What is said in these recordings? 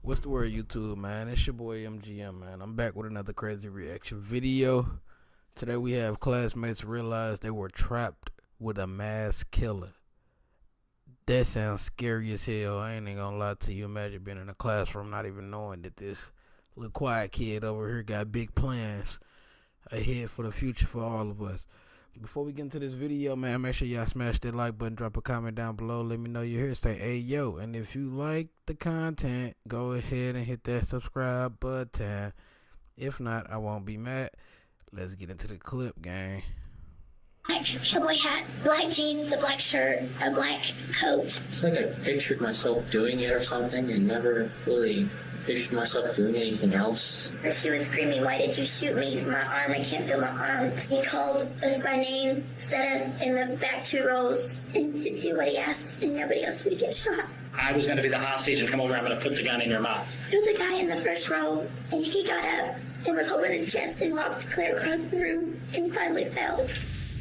What's the word, YouTube, man? It's your boy MGM, man. I'm back with another crazy reaction video. Today we have classmates realize they were trapped with a mass killer. That sounds scary as hell. I ain't even gonna lie to you. Imagine being in a classroom not even knowing that this little quiet kid over here got big plans ahead for the future for all of us. Before we get into this video, man, make sure y'all smash that like button, drop a comment down below, let me know you're here, say hey yo, and if you like the content, go ahead and hit that subscribe button. If not, I won't be mad. Let's get into the clip, gang. Black cowboy hat, black jeans, a black shirt, a black coat. It's like I pictured myself doing it or something and never really pictured myself doing anything else. She was screaming, "Why did you shoot me? My arm, I can't feel my arm." He called us by name, set us in the back 2 rows, and to do what he asked, and nobody else would get shot. I was going to be the hostage and come over, I'm going to put the gun in your mouth. There was a guy in the first row, and he got up and was holding his chest and walked clear across the room and finally fell.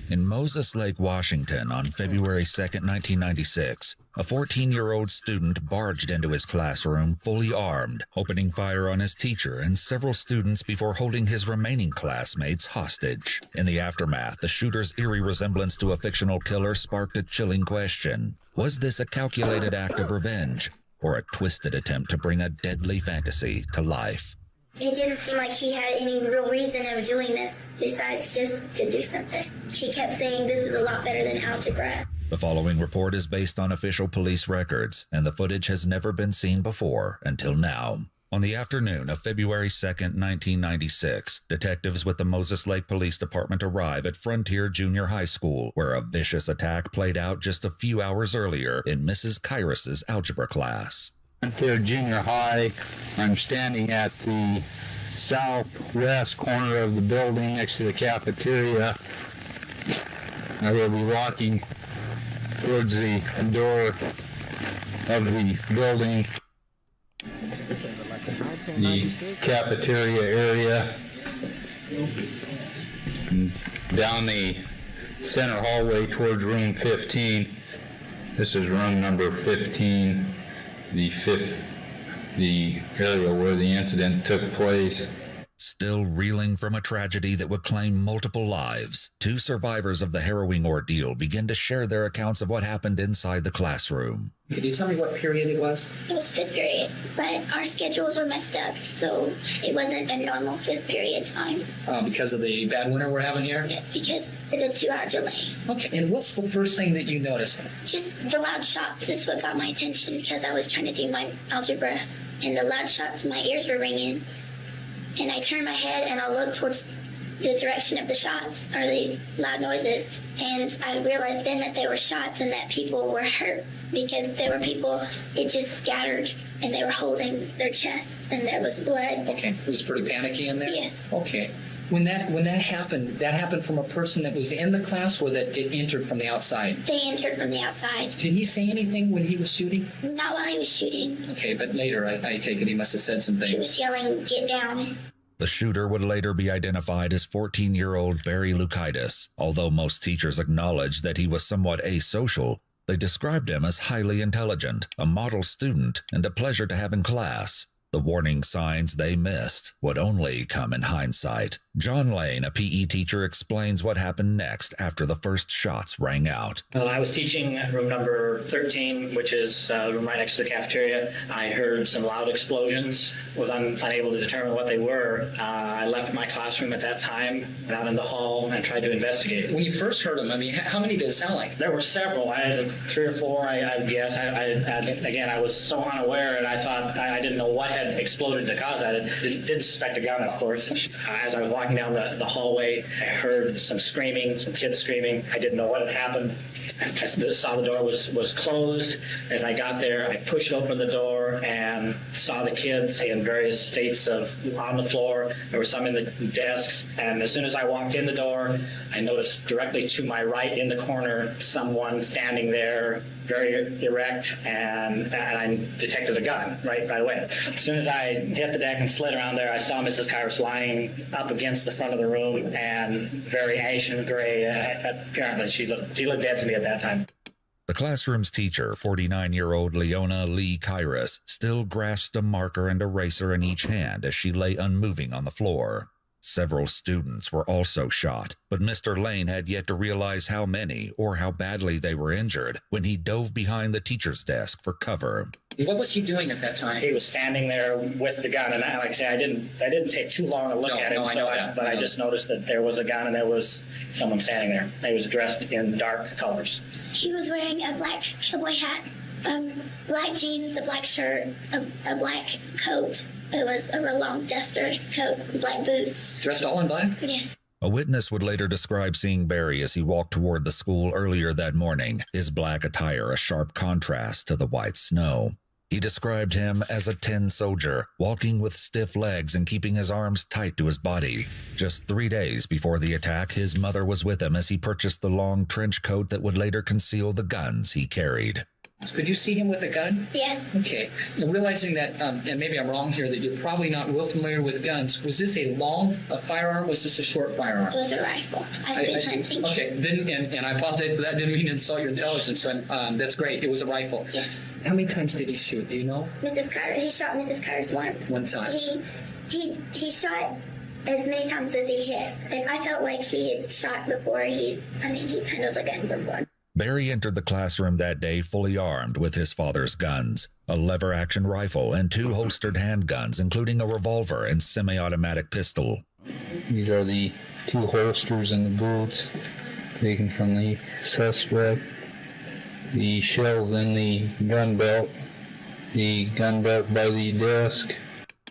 In Moses Lake, Washington, on February 2nd, 1996, a 14-year-old student barged into his classroom fully armed, opening fire on his teacher and several students before holding his remaining classmates hostage. In the aftermath, the shooter's eerie resemblance to a fictional killer sparked a chilling question. Was this a calculated act of revenge, or a twisted attempt to bring a deadly fantasy to life? It didn't seem like he had any real reason of doing this besides just to do something. He kept saying this is a lot better than algebra. The following report is based on official police records, and the footage has never been seen before until now. On the afternoon of February 2nd, 1996, detectives with the Moses Lake Police Department arrive at Frontier Junior High School, where a vicious attack played out just a few hours earlier in Mrs. Kyrus's algebra class. Frontier Junior High. I'm standing at the southwest corner of the building next to the cafeteria. I will be walking towards the door of the building, the cafeteria area, and down the center hallway towards room 15. This is room number 15. The area where the incident took place. Still reeling from a tragedy that would claim multiple lives, 2 survivors of the harrowing ordeal begin to share their accounts of what happened inside the classroom. Could you tell me what period it was? It was 5th period, but our schedules were messed up, so it wasn't a normal 5th period time. Because of the bad winter we're having here? Yeah, because it's a 2-hour delay. Okay, and what's the first thing that you noticed? Just the loud shots is what got my attention because I was trying to do my algebra, and the loud shots, my ears were ringing. And I turned my head and I looked towards the direction of the shots, or the loud noises, and I realized then that they were shots and that people were hurt because there were people, it just scattered, and they were holding their chests and there was blood. Okay, it was pretty panicky in there? Yes. Okay. When that happened from a person that was in the class, or that it entered from the outside? They entered from the outside. Did he say anything when he was shooting? Not while he was shooting. Okay, but later I take it he must have said some He things. was yelling, "Get down." The shooter would later be identified as 14-year-old Barry Lukaitis. Although most teachers acknowledged that he was somewhat asocial, they described him as highly intelligent, a model student, and a pleasure to have in class. The warning signs they missed would only come in hindsight. John Lane, a PE teacher, explains what happened next after the first shots rang out. I was teaching at room number 13, which is the room right next to the cafeteria. I heard some loud explosions, was unable to determine what they were. I left my classroom at that time, went out in the hall, and tried to investigate. When you first heard them, I mean, how many did it sound like? There were several. I had 3 or 4, I guess. Again, I was so unaware, and I thought I didn't know what had exploded to cause that. I didn't suspect a gun, of course. As I was walking down the hallway, I heard some screaming, some kids screaming. I didn't know what had happened. I saw the door was closed. As I got there, I pushed open the door and saw the kids in various states on the floor. There were some in the desks. And as soon as I walked in the door, I noticed directly to my right in the corner someone standing there, very erect, and I detected a gun right away. As soon as I hit the deck and slid around there, I saw Mrs. Kyrus lying up against the front of the room and very ashen gray. Apparently, she looked dead to me at that time. The classroom's teacher, 49-year-old Leona Lee Kyrus, still grasped a marker and eraser in each hand as she lay unmoving on the floor. Several students were also shot, but Mr. Lane had yet to realize how many or how badly they were injured when he dove behind the teacher's desk for cover. What was he doing at that time? He was standing there with the gun, and like I say, I didn't take too long to look at him. I just noticed that there was a gun and there was someone standing there. He was dressed in dark colors. He was wearing a black cowboy hat, black jeans, a black shirt, a black coat. It was a real long duster coat, black boots. Dressed all in black? Yes. A witness would later describe seeing Barry as he walked toward the school earlier that morning, his black attire a sharp contrast to the white snow. He described him as a tin soldier, walking with stiff legs and keeping his arms tight to his body. Just 3 days before the attack, his mother was with him as he purchased the long trench coat that would later conceal the guns he carried. Could you see him with a gun? Yes. Okay. And realizing that, and maybe I'm wrong here, that you're probably not real familiar with guns, was this a long firearm? Was this a short firearm? It was a rifle. I've been hunting. Okay. Then, and I apologize for that. Didn't mean to insult your intelligence. That's great. It was a rifle. Yes. How many times did he shoot? Do you know? Mrs. Carter, he shot Mrs. Carter's once. One time. He shot as many times as he hit. If I felt like he had shot before, he's handled a gun before. Barry entered the classroom that day fully armed with his father's guns, a lever-action rifle and 2 holstered handguns, including a revolver and semi-automatic pistol. These are the 2 holsters and the boots taken from the suspect. The shells in the gun belt by the desk.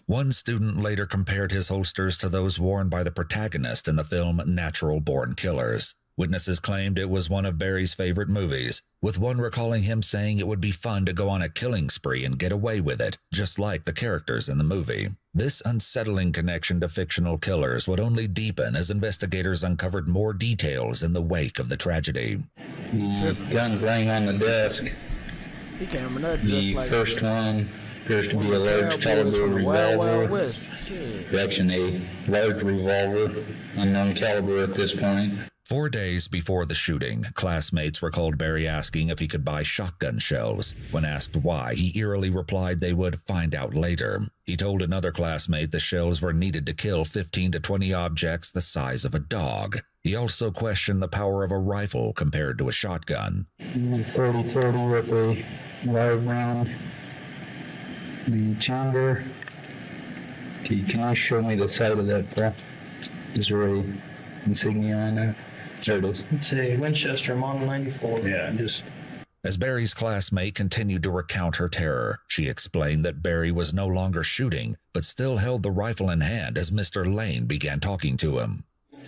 One student later compared his holsters to those worn by the protagonist in the film Natural Born Killers. Witnesses claimed it was one of Barry's favorite movies, with one recalling him saying it would be fun to go on a killing spree and get away with it, just like the characters in the movie. This unsettling connection to fictional killers would only deepen as investigators uncovered more details in the wake of the tragedy. The guns laying on the desk. He came in there The just like first one appears to be a one of the large cowboys caliber from the Wild Wild revolver. West. Shit. Actually, a large revolver, unknown caliber at this point. 4 days before the shooting, classmates recalled Barry asking if he could buy shotgun shells. When asked why, he eerily replied they would find out later. He told another classmate the shells were needed to kill 15 to 20 objects the size of a dog. He also questioned the power of a rifle compared to a shotgun. 30-30 with a wire around the chamber. Okay, can you show me the side of that, bro? Is there a insignia on that? There it is. It's a Winchester Model 94. Yeah, just... As Barry's classmate continued to recount her terror, she explained that Barry was no longer shooting, but still held the rifle in hand as Mr. Lane began talking to him.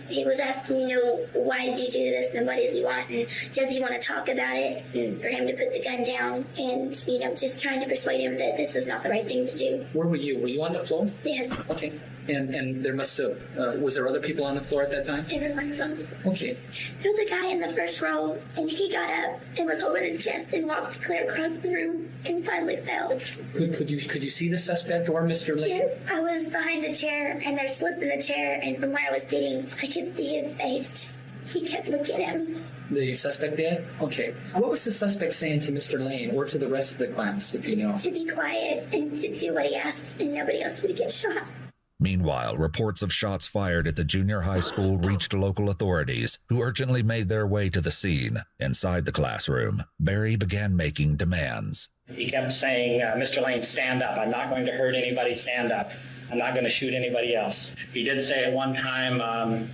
He was asking, why did you do this and what does he want and does he want to talk about it, and for him to put the gun down and, just trying to persuade him that this was not the right thing to do. Where were you? Were you on the floor? Yes. Okay. And there must have, was there other people on the floor at that time? Everyone was on the floor. Okay. There was a guy in the first row, and he got up and was holding his chest and walked clear across the room and finally fell. Could you see the suspect or Mr. Lane? Yes, I was behind a chair, and there's slits in the chair, and from where I was sitting, I could see his face. He kept looking at him. The suspect did? Okay. What was the suspect saying to Mr. Lane or to the rest of the class, if you know? To be quiet and to do what he asked, and nobody else would get shot. Meanwhile, reports of shots fired at the junior high school reached local authorities, who urgently made their way to the scene. Inside the classroom, Barry began making demands. He kept saying, Mr. Lane, stand up. I'm not going to hurt anybody. Stand up. I'm not going to shoot anybody else. He did say at one time,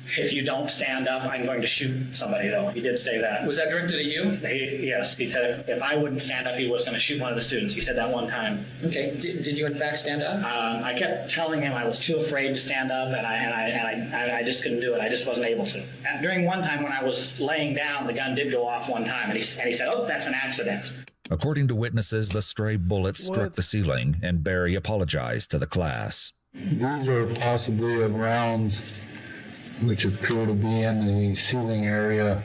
if you don't stand up, I'm going to shoot somebody, though. He did say that. Was that directed at you? Yes, he said if I wouldn't stand up, he was going to shoot one of the students. He said that one time. Okay. Did you in fact stand up? I kept telling him I was too afraid to stand up, and I just couldn't do it. I just wasn't able to. And during one time when I was laying down, the gun did go off one time, and he said, oh, that's an accident. According to witnesses, the stray bullet struck the ceiling, and Barry apologized to the class. These are possibly of rounds which appear to be in the ceiling area.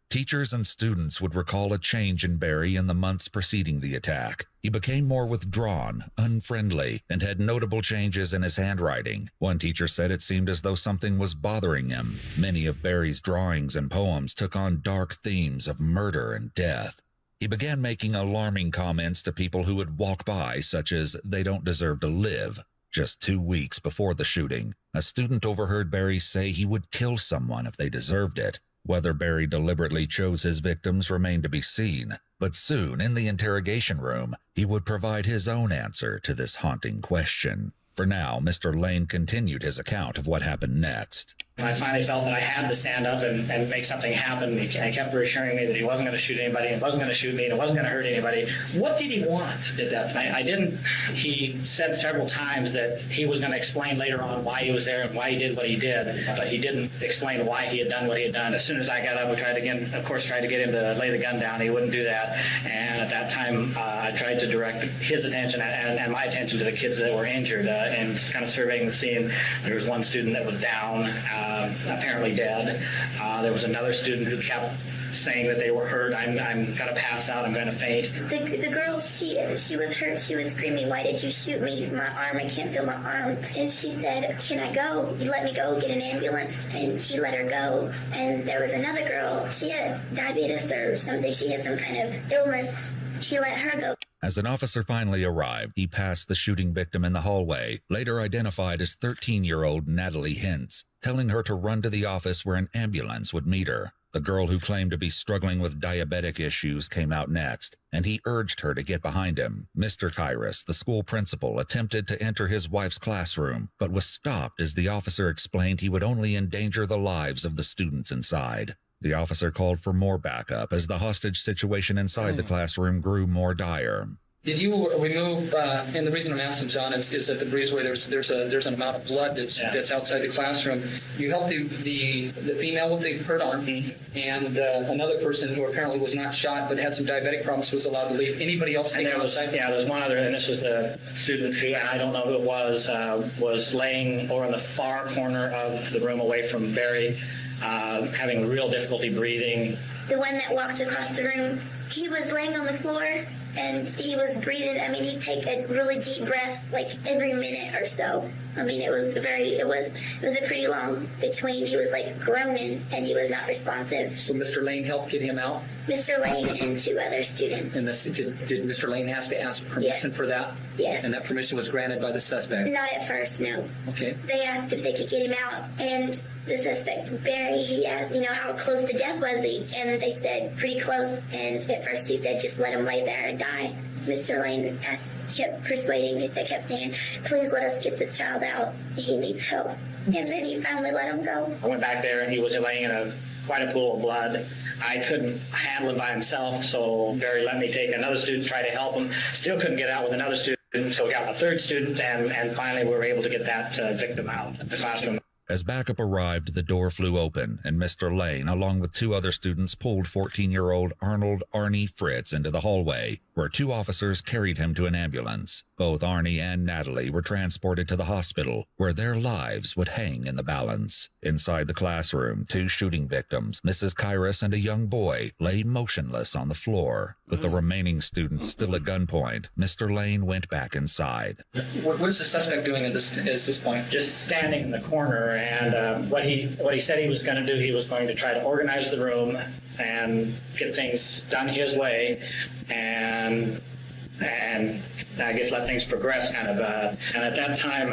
Teachers and students would recall a change in Barry in the months preceding the attack. He became more withdrawn, unfriendly, and had notable changes in his handwriting. One teacher said it seemed as though something was bothering him. Many of Barry's drawings and poems took on dark themes of murder and death. He began making alarming comments to people who would walk by, such as, "They don't deserve to live." Just 2 weeks before the shooting, a student overheard Barry say he would kill someone if they deserved it. Whether Barry deliberately chose his victims remained to be seen, but soon, in the interrogation room, he would provide his own answer to this haunting question. For now, Mr. Lane continued his account of what happened next. I finally felt that I had to stand up and make something happen. He kept reassuring me that he wasn't going to shoot anybody, and wasn't going to shoot me, and it wasn't going to hurt anybody. What did he want at that point? I didn't. He said several times that he was going to explain later on why he was there and why he did what he did, but he didn't explain why he had done what he had done. As soon as I got up, we tried to get him to lay the gun down. He wouldn't do that, and at that time, I tried to direct his attention and my attention to the kids that were injured and kind of surveying the scene. There was one student that was down, apparently dead. There was another student who kept saying that they were hurt. I'm going to pass out. I'm going to faint. The girl, she was hurt. She was screaming, "Why did you shoot me? My arm, I can't feel my arm." And she said, "Can I go? You let me go get an ambulance." And he let her go. And there was another girl. She had diabetes or something. She had some kind of illness. He let her go. As an officer finally arrived, he passed the shooting victim in the hallway, later identified as 13-year-old Natalie Hintz, telling her to run to the office where an ambulance would meet her. The girl who claimed to be struggling with diabetic issues came out next, and he urged her to get behind him. Mr. Kyrus, the school principal, attempted to enter his wife's classroom, but was stopped as the officer explained he would only endanger the lives of the students inside. The officer called for more backup as the hostage situation inside the classroom grew more dire. Did you remove? And the reason I'm asking, John, is that the breezeway there's an amount of blood that's outside the classroom. You helped the female with the hurt arm, and another person who apparently was not shot but had some diabetic problems was allowed to leave. Anybody else? And there's one other, and this is the student who, and I don't know who it was laying over in the far corner of the room away from Barry, having real difficulty breathing. The one that walked across the room, he was laying on the floor and he was breathing. I mean, he'd take a really deep breath like every minute or so. I mean, it was a pretty long between. He was like groaning and he was not responsive. So Mr. Lane helped get him out? Mr. Lane and 2 other students. And did Mr. Lane have to ask permission for that? Yes. And that permission was granted by the suspect? Not at first, no. Okay. They asked if they could get him out, and the suspect, Barry, he asked, how close to death was he? And they said, pretty close. And at first he said, just let him lay there and die. Mr. Lane kept persuading, they kept saying, please let us get this child out. He needs help. And then he finally let him go. I went back there and he was laying in quite a pool of blood. I couldn't handle him by himself, so Barry let me take another student, try to help him. Still couldn't get out with another student, so we got a third student, and finally we were able to get that victim out of the classroom. As backup arrived, the door flew open, and Mr. Lane, along with 2 other students, pulled 14-year-old Arnold Arnie Fritz into the hallway, where 2 officers carried him to an ambulance. Both Arnie and Natalie were transported to the hospital, where their lives would hang in the balance. Inside the classroom, 2 shooting victims, Mrs. Kyrus and a young boy, lay motionless on the floor. With the remaining students still at gunpoint, Mr. Lane went back inside. What is the suspect doing at this point? Just standing in the corner, and what he said he was going to do, he was going to try to organize the room and get things done his way, and I guess let things progress kind of. And at that time,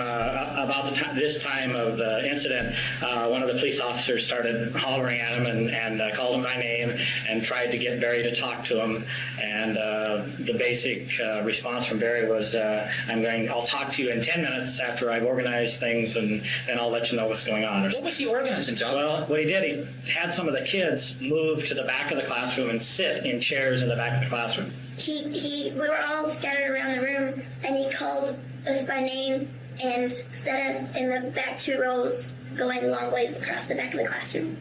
this time of the incident, one of the police officers started hollering at him and called him by name and tried to get Barry to talk to him. And the basic response from Barry was, I'll talk to you in 10 minutes after I've organized things, and then I'll let you know what's going on. What was he organizing, John? Well, what he did, he had some of the kids move to the back of the classroom and sit in chairs in the back of the classroom. We were all scattered around the room, and he called us by name and set us in the back 2 rows, going long ways across the back of the classroom.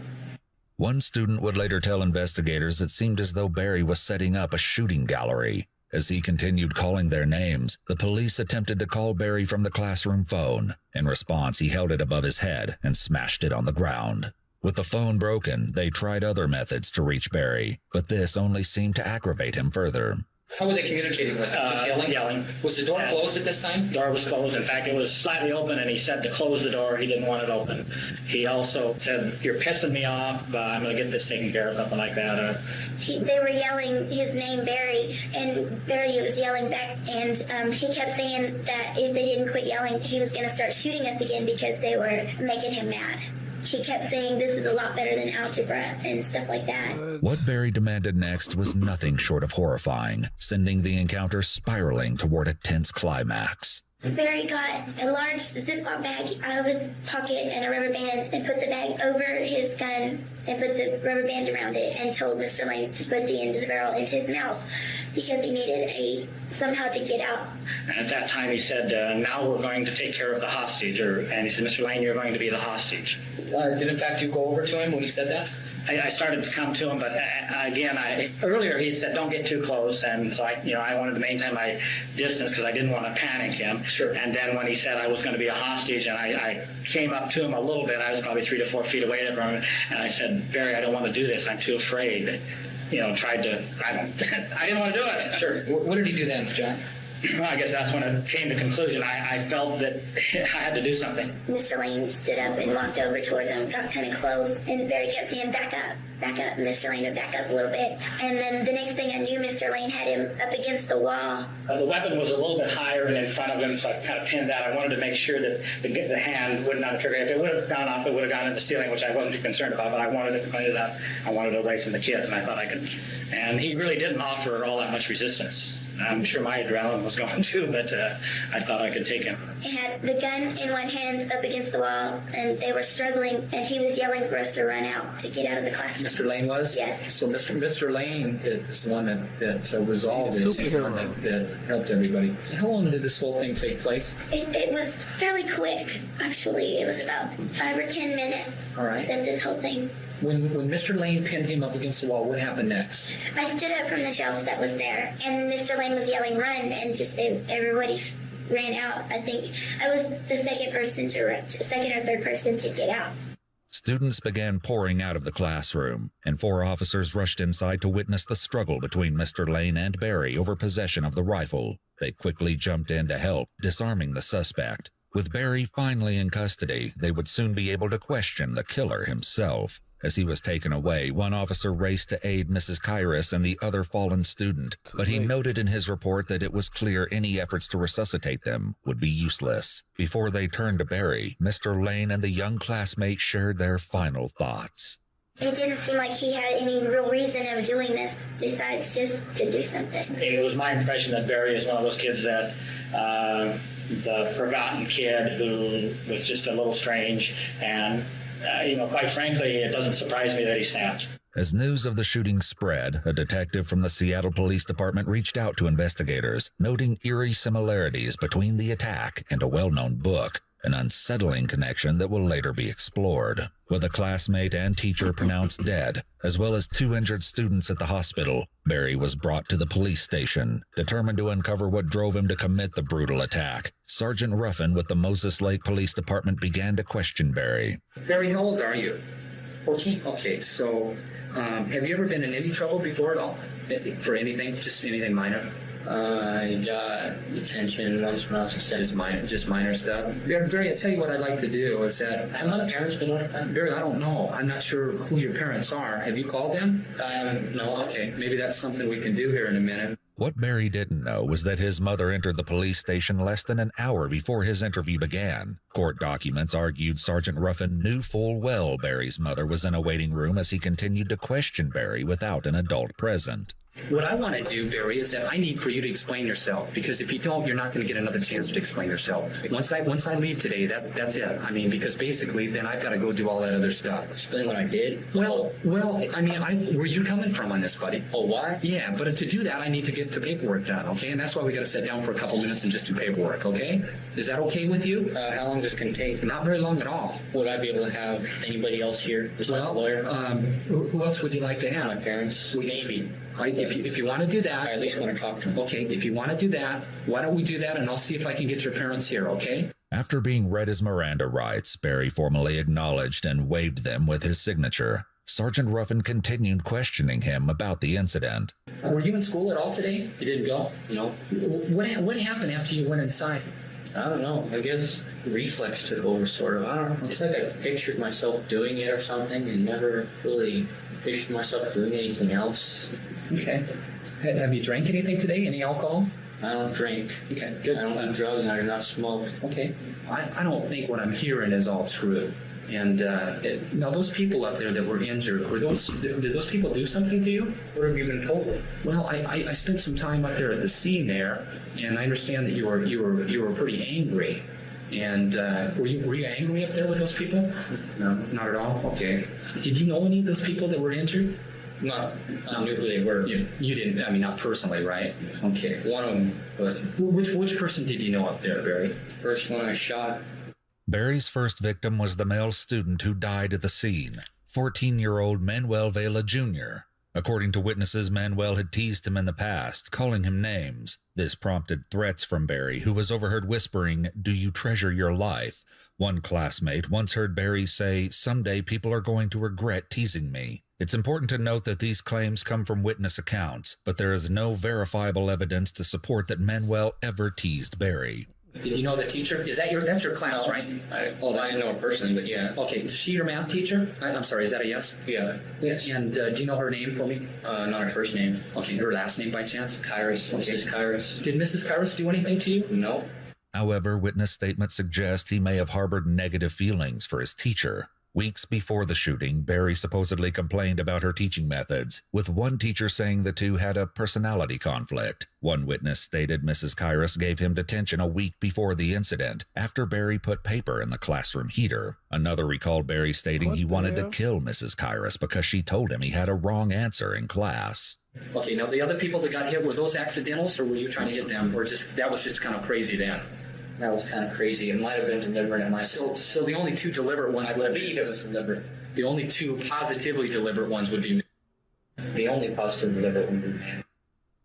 One student would later tell investigators it seemed as though Barry was setting up a shooting gallery. As he continued calling their names, the police attempted to call Barry from the classroom phone. In response, he held it above his head and smashed it on the ground. With the phone broken, they tried other methods to reach Barry, but this only seemed to aggravate him further. How were they communicating with him? Just yelling? Yelling. Was the door closed at this time? The door was closed. In fact, it was slightly open, and he said to close the door. He didn't want it open. He also said, "You're pissing me off. I'm going to get this taken care of," something like that. They were yelling his name, Barry, and Barry was yelling back, and he kept saying that if they didn't quit yelling, he was going to start shooting us again because they were making him mad. He kept saying this is a lot better than algebra and stuff like that. What Barry demanded next was nothing short of horrifying, sending the encounter spiraling toward a tense climax. Barry got a large Ziploc bag out of his pocket and a rubber band and put the bag over his gun and put the rubber band around it and told Mr. Lane to put the end of the barrel into his mouth because he needed somehow to get out. And at that time he said, "Now we're going to take care of the hostage." And he said, "Mr. Lane, you're going to be the hostage." Did in fact you go over to him when he said that? I started to come to him, but again, earlier he had said, "Don't get too close," and so I wanted to maintain my distance because I didn't want to panic him. Sure. And then when he said I was going to be a hostage, and I came up to him a little bit, I was probably 3 to 4 feet away from him, and I said, "Barry, I don't want to do this. I'm too afraid." I didn't want to do it. Sure. What did he do then, John? Well, I guess that's when it came to conclusion. I felt that I had to do something. Mr. Lane stood up and walked over towards him, got kind of close, and Barry kept saying, back up. Mr. Lane would back up a little bit. And then the next thing I knew, Mr. Lane had him up against the wall. The weapon was a little bit higher and in front of him, so I kind of pinned that. I wanted to make sure that the hand wouldn't on the trigger. If it would have gone off, it would have gone in the ceiling, which I wasn't too concerned about, but I wanted it pointed out. I wanted it away from the kids, and I thought I could. And he really didn't offer all that much resistance. I'm sure my adrenaline was going too, but I thought I could take him. He had the gun in one hand up against the wall, and they were struggling, and he was yelling for us to run out to get out of the classroom. Mr. Lane was? Yes. So Mr. Lane is the one that resolved this. He's a He's the one that helped everybody. So how long did this whole thing take place? It was fairly quick, actually. It was about 5 or 10 minutes. All right. That this whole thing. When Mr. Lane pinned him up against the wall, what happened next? I stood up from the shelf that was there, and Mr. Lane was yelling, run, and just everybody ran out. I think I was the second or third person to get out. Students began pouring out of the classroom, and 4 officers rushed inside to witness the struggle between Mr. Lane and Barry over possession of the rifle. They quickly jumped in to help, disarming the suspect. With Barry finally in custody, they would soon be able to question the killer himself. As he was taken away, one officer raced to aid Mrs. Kyrus and the other fallen student, but he noted in his report that it was clear any efforts to resuscitate them would be useless. Before they turned to Barry, Mr. Lane and the young classmate shared their final thoughts. It didn't seem like he had any real reason of doing this besides just to do something. It was my impression that Barry is one of those kids that the forgotten kid who was just a little strange, and quite frankly, it doesn't surprise me that he snapped. As news of the shooting spread, a detective from the Seattle Police Department reached out to investigators, noting eerie similarities between the attack and a well-known book, an unsettling connection that will later be explored. With a classmate and teacher pronounced dead, as well as 2 injured students at the hospital, Barry was brought to the police station, determined to uncover what drove him to commit the brutal attack. Sergeant Ruffin with the Moses Lake Police Department began to question Barry. Barry, how old are you? 14. Okay, so have you ever been in any trouble before at all? For anything? Just anything minor? I got detention once when I was a Just minor stuff. Barry, I tell you what I'd like to do is that Have my parents been notified? Barry, I don't know. I'm not sure who your parents are. Have you called them? No. Okay, maybe that's something we can do here in a minute. What Barry didn't know was that his mother entered the police station less than an hour before his interview began. Court documents argued Sergeant Ruffin knew full well Barry's mother was in a waiting room as he continued to question Barry without an adult present. What I want to do, Barry, is that I need for you to explain yourself, because if you don't, you're not going to get another chance to explain yourself. Once I leave today, that's it. I mean, because basically, then I've got to go do all that other stuff. Explain what I did? Well, I mean, where you coming from on this, buddy? Oh, why? Yeah, but to do that, I need to get the paperwork done, okay? And that's why we got to sit down for a couple minutes and just do paperwork, okay? Is that okay with you? How long does it take? Not very long at all. Would I be able to have anybody else here besides Well, the lawyer? who else would you like to have? My parents? Maybe. Right, if you want to do that, I at least want to talk to them. okay, if you want to do that, why don't we do that, and I'll see if I can get your parents here, okay? After being read his Miranda rights, Barry formally acknowledged and waived them with his signature. Sergeant Ruffin continued questioning him about the incident. Were you in school at all today? You didn't go? No. What happened after you went inside? I don't know. I guess reflex took over, sort of. I don't know. It's like I pictured myself doing it or something and never really pictured myself doing anything else. Okay. Have you drank anything today? Any alcohol? I don't drink. Okay, good. I don't do drugs and I do not smoke. Okay. I don't think what I'm hearing is all true. And now those people up there that were injured, did those people do something to you? What have you been told? Well, I spent some time up there at the scene there, and I understand that you were pretty angry. And were you angry up there with those people? No. Not at all. Okay. Did you know any of those people that were injured? I knew who they were. You didn't. I mean, not personally, right? Okay. One of them, but Which person did you know up there, Barry? first one I shot. Barry's first victim was the male student who died at the scene, 14-year-old Manuel Vela Jr. According to witnesses, Manuel had teased him in the past, calling him names. This prompted threats from Barry, who was overheard whispering, "Do you treasure your life?" One classmate once heard Barry say, "Someday people are going to regret teasing me." It's important to note that these claims come from witness accounts, but there is no verifiable evidence to support that Manuel ever teased Barry. Did you know the teacher? That's your class, right? I didn't know her personally, but yeah. Okay, is she your math teacher? I'm sorry, is that a yes? Yeah. Yes. And do you know her name for me? Not her first name. Okay, her last name by chance? Kairos. Okay. Mrs. Kairos. Did Mrs. Kairos do anything to you? No. However, witness statements suggest he may have harbored negative feelings for his teacher. Weeks before the shooting, Barry supposedly complained about her teaching methods, with one teacher saying the two had a personality conflict. One witness stated Mrs. Kairos gave him detention a week before the incident, after Barry put paper in the classroom heater. Another recalled Barry stating he wanted to kill Mrs. Kairos because she told him he had a wrong answer in class. Okay, now the other people that got hit, were those accidentals, or were you trying to hit them? Or that was just kind of crazy then? That was kind of crazy. It might have been deliberate. So the only two deliberate ones I believe it was deliberate. The only two positively deliberate ones would be The only positive deliberate one.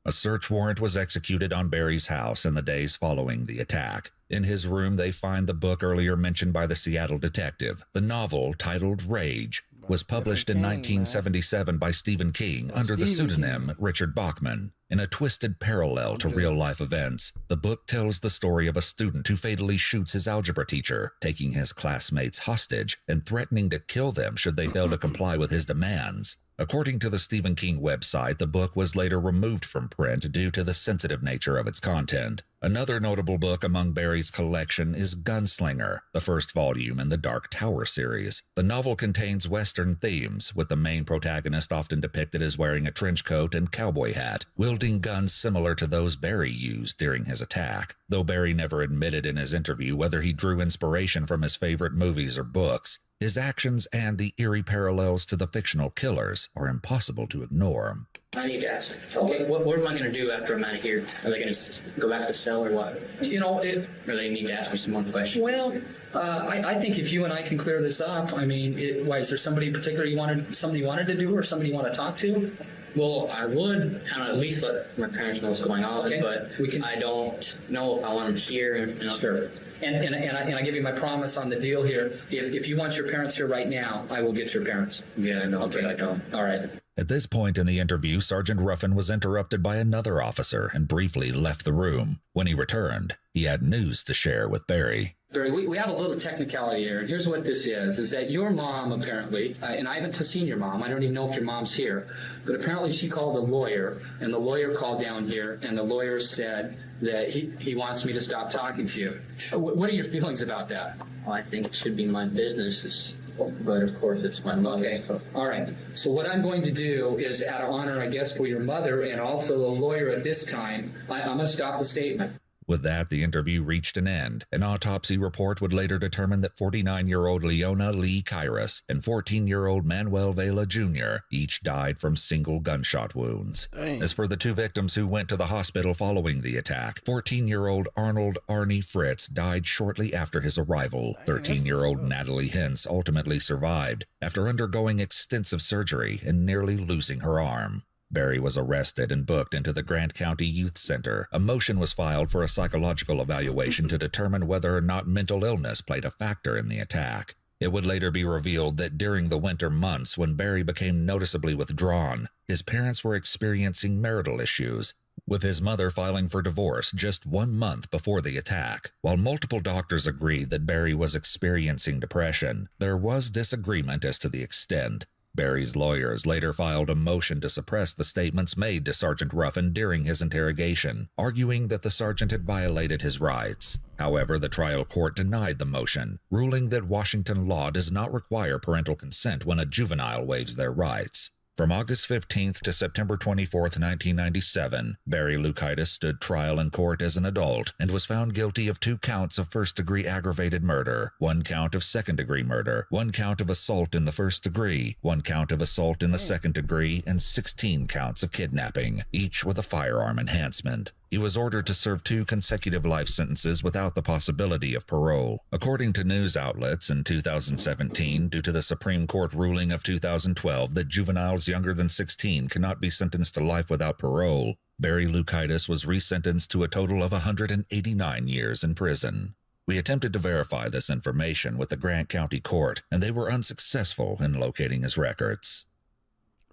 A search warrant was executed on Barry's house in the days following the attack. In his room, they find the book earlier mentioned by the Seattle detective. The novel, titled Rage, was published in 1977 by Stephen King under the pseudonym Richard Bachman. In a twisted parallel to real-life events, the book tells the story of a student who fatally shoots his algebra teacher, taking his classmates hostage and threatening to kill them should they fail to comply with his demands. According to the Stephen King website, the book was later removed from print due to the sensitive nature of its content. Another notable book among Barry's collection is Gunslinger, the first volume in the Dark Tower series. The novel contains Western themes, with the main protagonist often depicted as wearing a trench coat and cowboy hat, wielding guns similar to those Barry used during his attack. Though Barry never admitted in his interview whether he drew inspiration from his favorite movies or books, his actions and the eerie parallels to the fictional killers are impossible to ignore. I need to ask. Okay, what am I going to do after I'm out of here? Are they going to go back to the cell or what? Or they need to ask me some more questions? Well, I think if you and I can clear this up, I mean, why, is there somebody in particular you wanted to do or somebody you want to talk to? Well, I would kind of at least let my parents know what's going on, Okay. but I don't know if I want them here. Sure. And I give you my promise on the deal here. If you want your parents here right now, I will get your parents. Yeah, I know, Okay. but I don't. All right. At this point in the interview, Sergeant Ruffin was interrupted by another officer and briefly left the room. When he returned, he had news to share with Barry. Barry, we have a little technicality here. Here's what this is that your mom apparently, and I haven't seen your mom, I don't even know if your mom's here, but apparently she called a lawyer, and the lawyer called down here, and the lawyer said that he wants me to stop talking to you. What are your feelings about that? Well, I think it should be my business, but of course it's my mother. Okay, all right. So what I'm going to do is, out of honor, I guess, for your mother and also the lawyer at this time, I'm going to stop the statement. With that, the interview reached an end. An autopsy report would later determine that 49-year-old Leona Lee Kairos and 14-year-old Manuel Vela Jr. each died from single gunshot wounds. Dang. As for the two victims who went to the hospital following the attack, 14-year-old Arnold Arnie Fritz died shortly after his arrival. 13-year-old Natalie Hintz ultimately survived after undergoing extensive surgery and nearly losing her arm. Barry was arrested and booked into the Grant County Youth Center. A motion was filed for a psychological evaluation to determine whether or not mental illness played a factor in the attack. It would later be revealed that during the winter months when Barry became noticeably withdrawn, his parents were experiencing marital issues, with his mother filing for divorce just 1 month before the attack. While multiple doctors agreed that Barry was experiencing depression, there was disagreement as to the extent. Barry's lawyers later filed a motion to suppress the statements made to Sergeant Ruffin during his interrogation, arguing that the sergeant had violated his rights. However, the trial court denied the motion, ruling that Washington law does not require parental consent when a juvenile waives their rights. From August 15th to September 24th, 1997, Barry Lukaitis stood trial in court as an adult and was found guilty of 2 counts of first-degree aggravated murder, 1 count of second-degree murder, 1 count of assault in the first degree, 1 count of assault in the second degree, and 16 counts of kidnapping, each with a firearm enhancement. He was ordered to serve 2 consecutive life sentences without the possibility of parole. According to news outlets, in 2017, due to the Supreme Court ruling of 2012 that juveniles younger than 16 cannot be sentenced to life without parole, Barry Lukaitis was resentenced to a total of 189 years in prison. We attempted to verify this information with the Grant County Court, and they were unsuccessful in locating his records.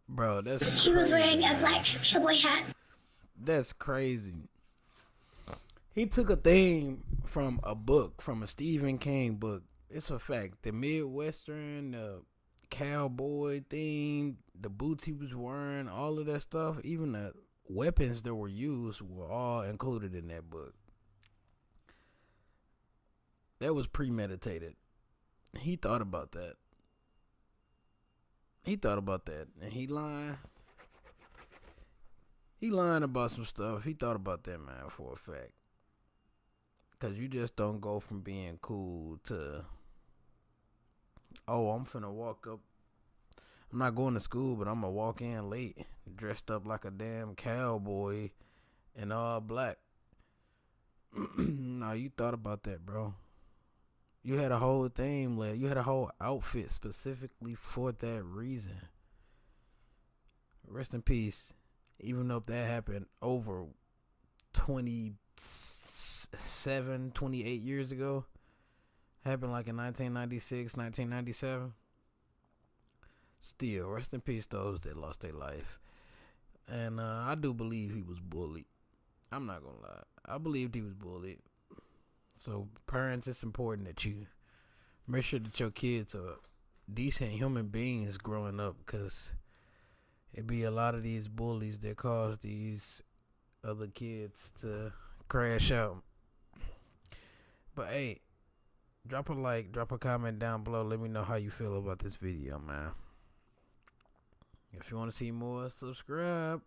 Bro, that's crazy. She was wearing a black cowboy hat. That's crazy. He took a theme from a book, from a Stephen King book. It's a fact. The Midwestern, the cowboy theme, the boots he was wearing, all of that stuff, even the weapons that were used were all included in that book. That was premeditated. He thought about that. And he lying. He lying about some stuff. He thought about that, man, for a fact. Because you just don't go from being cool to, oh, I'm finna walk up. I'm not going to school, but I'm going to walk in late, dressed up like a damn cowboy and all black. No, you thought about that, bro. You had a whole thing, like, you had a whole outfit specifically for that reason. Rest in peace. Even though that happened over 28 years ago. Happened like in 1996, 1997. Still, rest in peace those that lost their life. And I do believe he was bullied. I'm not going to lie. I believed he was bullied. So, parents, it's important that you make sure that your kids are decent human beings growing up, because it be a lot of these bullies that cause these other kids to crash out. But hey, drop a like, drop a comment down below. Let me know how you feel about this video, man. If you want to see more, subscribe.